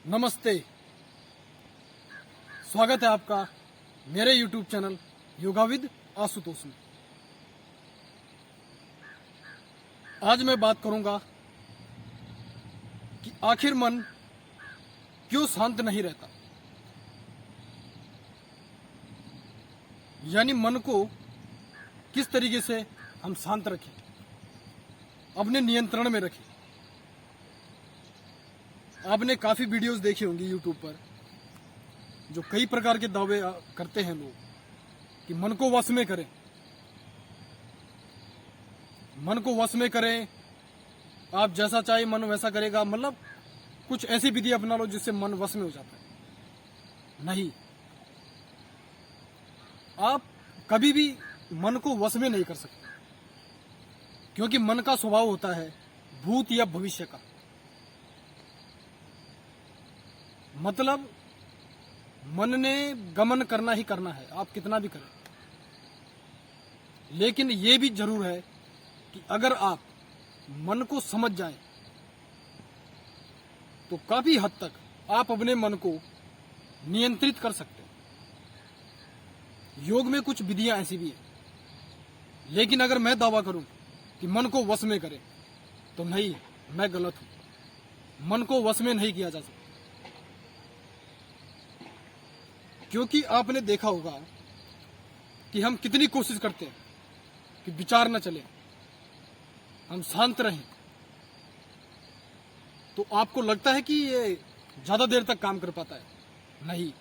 नमस्ते। स्वागत है आपका मेरे YouTube चैनल योगाविद आशुतोष में। आज मैं बात करूंगा कि आखिर मन क्यों शांत नहीं रहता, यानी मन को किस तरीके से हम शांत रखें, अपने नियंत्रण में रखें। आपने काफ़ी वीडियोस देखी होंगी YouTube पर, जो कई प्रकार के दावे करते हैं लोग कि मन को वश में करें, मन को वश में करें, आप जैसा चाहे मन वैसा करेगा। मतलब कुछ ऐसी विधि अपना लो जिससे मन वश में हो जाता है। नहीं, आप कभी भी मन को वश में नहीं कर सकते, क्योंकि मन का स्वभाव होता है भूत या भविष्य का। मतलब मन ने गमन करना ही करना है, आप कितना भी करें। लेकिन यह भी जरूर है कि अगर आप मन को समझ जाएं तो काफी हद तक आप अपने मन को नियंत्रित कर सकते हैं। योग में कुछ विधियां ऐसी भी हैं, लेकिन अगर मैं दावा करूं कि मन को वश में करें तो नहीं, मैं गलत हूं। मन को वश में नहीं किया जा सकता, क्योंकि आपने देखा होगा कि हम कितनी कोशिश करते हैं कि विचार न चले, हम शांत रहें। तो आपको लगता है कि ये ज्यादा देर तक काम कर पाता है? नहीं,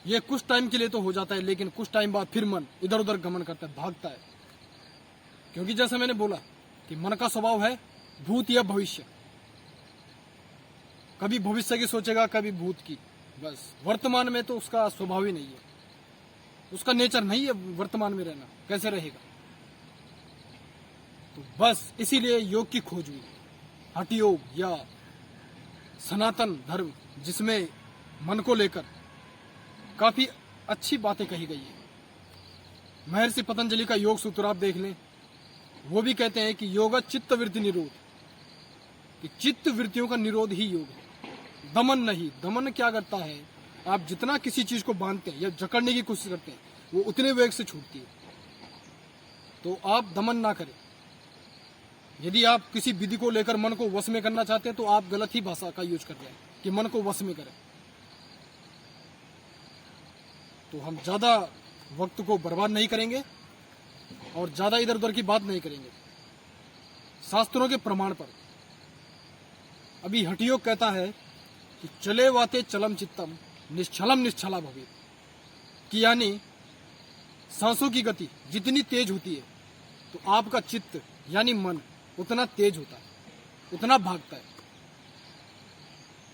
ये कुछ टाइम के लिए तो हो जाता है, लेकिन कुछ टाइम बाद फिर मन इधर उधर गमन करता है, भागता है। क्योंकि जैसा मैंने बोला कि मन का स्वभाव है भूत या भविष्य। कभी भविष्य की सोचेगा, कभी भूत की। बस वर्तमान में तो उसका स्वभाव ही नहीं है, उसका नेचर नहीं है वर्तमान में रहना। कैसे रहेगा? तो बस इसीलिए योग की खोज हुई, हठ योग या सनातन धर्म, जिसमें मन को लेकर काफी अच्छी बातें कही गई है। महर्षि पतंजलि का योग सूत्र आप देख लें, वो भी कहते हैं कि योगा चित्त वृत्ति निरोध, कि चित्त वृत्तियों का निरोध ही योग है, दमन नहीं। दमन क्या करता है, आप जितना किसी चीज को बांधते हैं या जकड़ने की कोशिश करते हैं, वो उतने वेग से छूटती है। तो आप दमन ना करें। यदि आप किसी विधि को लेकर मन को वश में करना चाहते हैं तो आप गलत ही भाषा का यूज कर रहे हैं कि मन को वश में करें। तो हम ज्यादा वक्त को बर्बाद नहीं करेंगे और ज्यादा इधर उधर की बात नहीं करेंगे। शास्त्रों के प्रमाण पर अभी हठ योग कहता है कि चले वाते चलम चित्तम निश्चलम निश्चला भवे, कि यानी सांसों की गति जितनी तेज होती है तो आपका चित्त यानी मन उतना तेज होता है, उतना भागता है।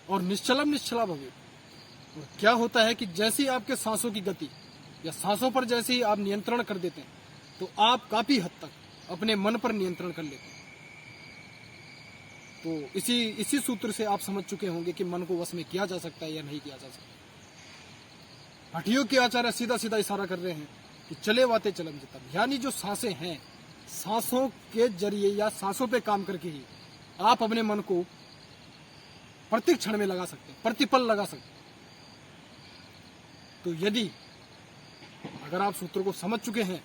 और निश्चलम निश्चला भवे, और क्या होता है कि जैसे ही आपके सांसों की गति या सांसों पर जैसे ही आप नियंत्रण कर देते हैं तो आप काफी हद तक अपने मन पर नियंत्रण कर लेते हैं। तो इसी सूत्र से आप समझ चुके होंगे कि मन को वश में किया जा सकता है या नहीं किया जा सकता। हठ योग के आचार्य सीधा सीधा इशारा कर रहे हैं कि चले वाते चलम चित्तम, यानी जो सांसें हैं, सांसों के जरिए या सांसों पे काम करके ही आप अपने मन को प्रत्येक क्षण में लगा सकते हैं, प्रतिपल लगा सकते हैं। तो यदि अगर आप सूत्र को समझ चुके हैं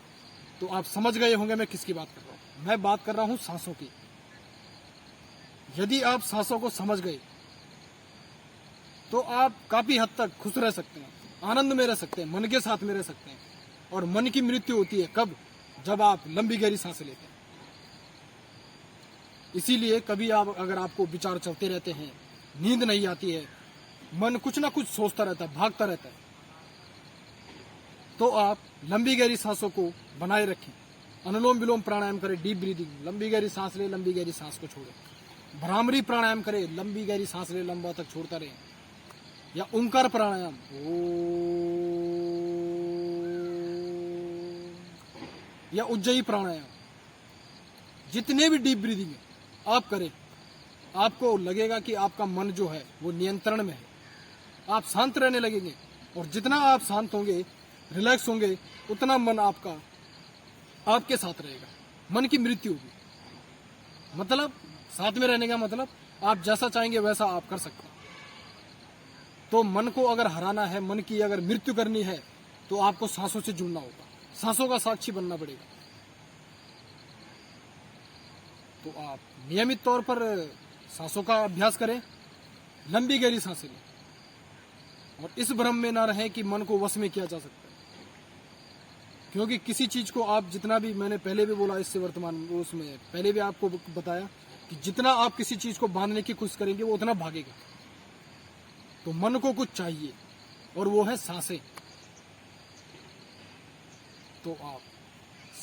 तो आप समझ गए होंगे मैं किसकी बात कर रहा हूं। मैं बात कर रहा हूं सांसों की। यदि आप सांसों को समझ गए तो आप काफी हद तक खुश रह सकते हैं, आनंद में रह सकते हैं, मन के साथ में रह सकते हैं। और मन की मृत्यु होती है कब? जब आप लंबी गहरी सांसें लेते हैं। इसीलिए कभी आप अगर आपको विचार चलते रहते हैं, नींद नहीं आती है, मन कुछ ना कुछ सोचता रहता है, भागता रहता है, तो आप लंबी गहरी सांसों को बनाए रखें। अनुलोम विलोम प्राणायाम करें, डीप ब्रीदिंग, लंबी गहरी सांस ले, लंबी गहरी सांस को छोड़े। भ्रामरी प्राणायाम करे, लंबी गहरी सांस ले, लंबा तक छोड़ता रहे। या ओंकार प्राणायाम, या उज्जयी प्राणायाम, जितने भी डीप ब्रीदिंग है आप करें, आपको लगेगा कि आपका मन जो है वो नियंत्रण में है, आप शांत रहने लगेंगे। और जितना आप शांत होंगे, रिलैक्स होंगे, उतना मन आपका आपके साथ रहेगा। मन की मृत्यु होगी। मतलब साथ में रहने का मतलब आप जैसा चाहेंगे वैसा आप कर सकते हैं। तो मन को अगर हराना है, मन की अगर मृत्यु करनी है, तो आपको सांसों से जुड़ना होगा, सांसों का साक्षी बनना पड़ेगा। तो आप नियमित तौर पर सांसों का अभ्यास करें, लंबी गहरी सांसें लें, और इस भ्रम में ना रहें कि मन को वश में किया जा सकता है। क्योंकि किसी चीज को आप जितना भी, मैंने पहले भी बोला, इससे वर्तमान उसमें पहले भी आपको बताया कि जितना आप किसी चीज को बांधने की कोशिश करेंगे वो उतना भागेगा। तो मन को कुछ चाहिए, और वो है सांसें। तो आप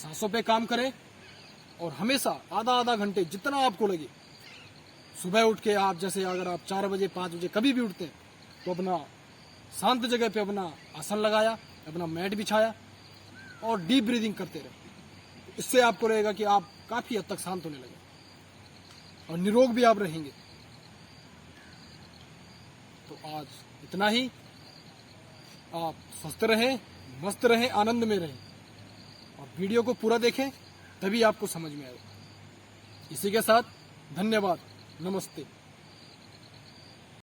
सांसों पे काम करें, और हमेशा आधा आधा घंटे जितना आपको लगे, सुबह उठ के आप, जैसे अगर आप 4 बजे 5 बजे कभी भी उठते हैं, तो अपना शांत जगह पे अपना आसन लगाया, अपना मैट बिछाया, और डीप ब्रीदिंग करते रहे। इससे आपको रहेगा कि आप काफी हद तक शांत होने लगे, और निरोग भी आप रहेंगे। तो आज इतना ही। आप स्वस्थ रहें, मस्त रहें, आनंद में रहें, और वीडियो को पूरा देखें, तभी आपको समझ में आएगा। इसी के साथ धन्यवाद, नमस्ते।